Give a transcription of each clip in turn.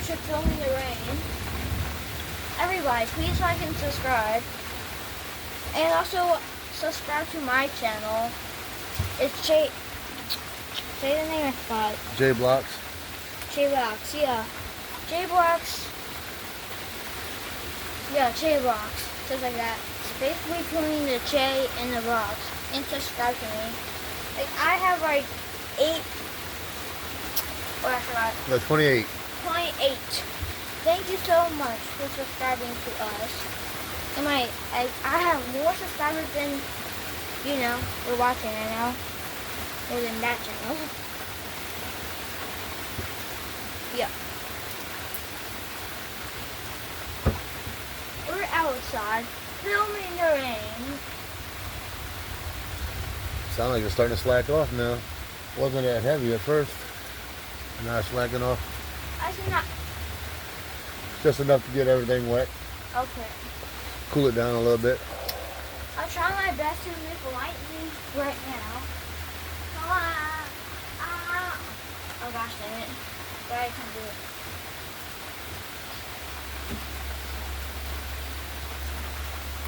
to Filming the Rain. Everybody, please like and subscribe. And also subscribe to my channel. It's Say the name of the spot. J Blocks. J Blocks, yeah. J Blocks. Yeah, J Blocks. Just like that. It's basically putting the J in the box. And subscribe to me. Like, I have like 8. Oh, I forgot. No, 28. 28. Thank you so much for subscribing to us. And I have more subscribers than, we're watching right now. More than that channel. Yeah. We're outside filming the rain. Sound like it's starting to slack off now. Wasn't that heavy at first. Now it's slacking off. I should not. Just enough to get everything wet. Okay. Cool it down a little bit. I'll try my best to make lightning right now. Oh gosh dang it. But I can do it.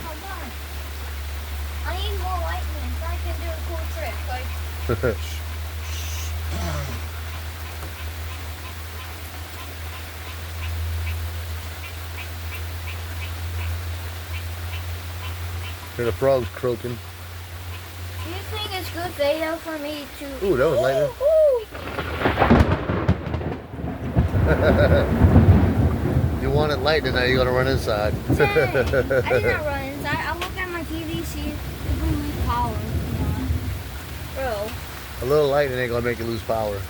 Come on. I need more lightning so I can do a cool trick. Like, Hear the frogs croaking. do you think it's good video for me to... Ooh, that was lightning. You want it lightning, now you gotta run inside. Dang. I did not run inside. I'll look at my TV, see if we lose power. Bro. A little lightning ain't gonna make you lose power.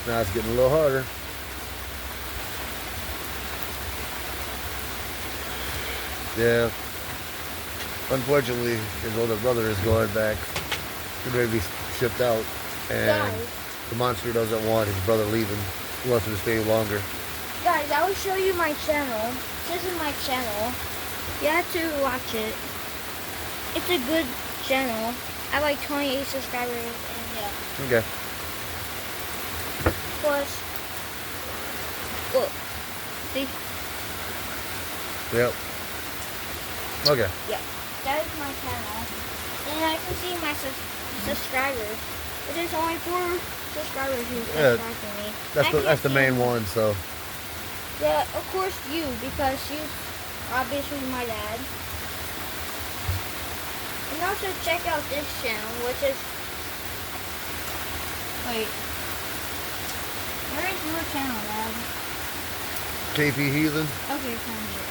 Now it's getting a little harder. Yeah. Unfortunately, his older brother is going back. He's ready to be shipped out. And Guys. the monster doesn't want his brother leaving. He wants him to stay longer. Guys, I will show you my channel. This is my channel. You have to watch it. It's a good channel. I have like 28 subscribers and yeah. Okay. Plus, look. See? Yep. Okay. Yeah. That is my channel. And I can see my subscribers. But there's only 4 subscribers who subscribe to me. That's the main one, so. Yeah, of course you, because you're obviously my dad. And also check out this channel, which is... Wait. Where is your channel, Dad? KP Heathen. Okay, find it.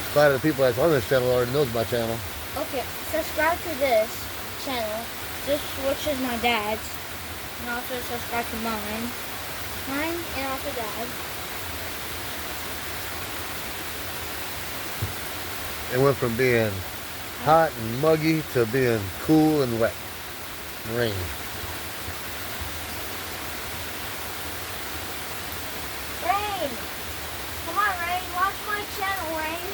A lot of the people that's on this channel already knows my channel. Okay, subscribe to this channel, which is my dad's, and also subscribe to mine. Mine and also Dad. It went from being hot and muggy to being cool and wet. Rain. Rain! Come on, Rain, watch my channel, Rain.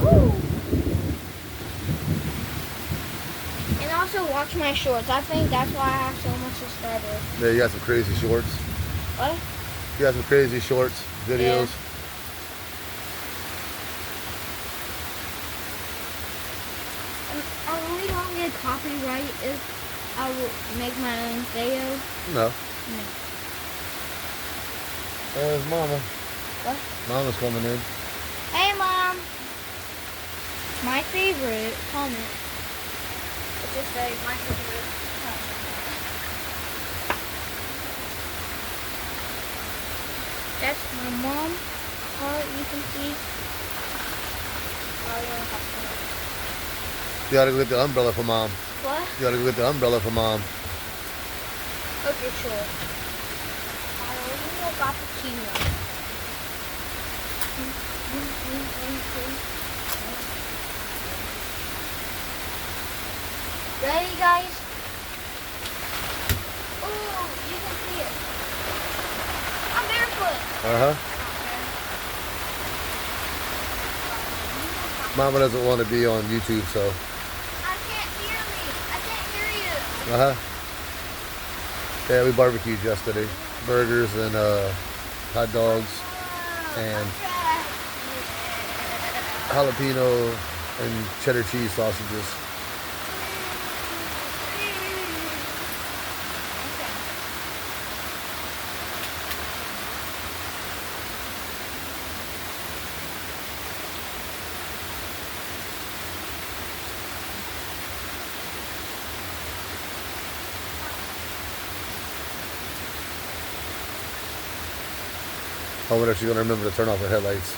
Woo! And also watch my shorts. I think that's why I have so much subscribers. Yeah, you got some crazy shorts. What? You got some crazy shorts, videos. Yeah. Are we gonna get copyright if I will make my own video? No. No. There's Mama. What? Mama's coming in. Hey, Mom! My favorite comment. It's just like my favorite comment. That's my mom. You can see. You gotta go get the umbrella for Mom. What? You gotta go get the umbrella for Mom. Okay, sure. Carolina cappuccino. Ready, guys? Oh, you can see it. I'm barefoot. Uh-huh. Mama doesn't want to be on YouTube, so. I can't hear me. I can't hear you. Yeah, we barbecued yesterday. Burgers and hot dogs and jalapeno and cheddar cheese sausages. I wonder if she's gonna remember to turn off her headlights.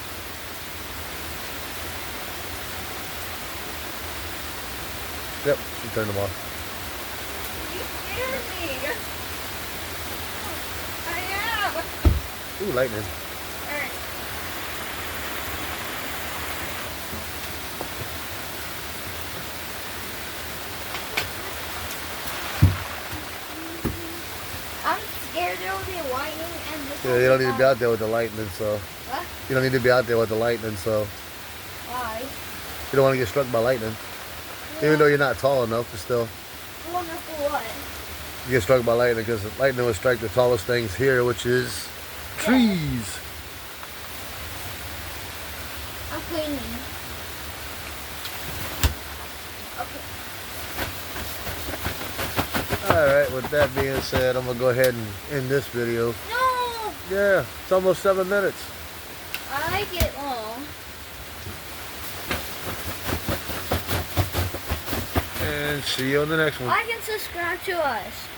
Yep, she turned them off. You scared me. I am. Ooh, lightning. Alright. I'm scared there will be lightning and this. Yeah, you don't need to be out there with the lightning, so. What? You don't need to be out there with the lightning, so. Why? You don't want to get struck by lightning. Even though you're not tall enough, but still. Wonderful what? You get struck by lightning because lightning will strike the tallest things here, which is trees. I'm cleaning. Okay. Alright, with that being said, I'm going to go ahead and end this video. No! Yeah, it's almost 7 minutes. I like it long. And see you on the next one. Like and subscribe to us.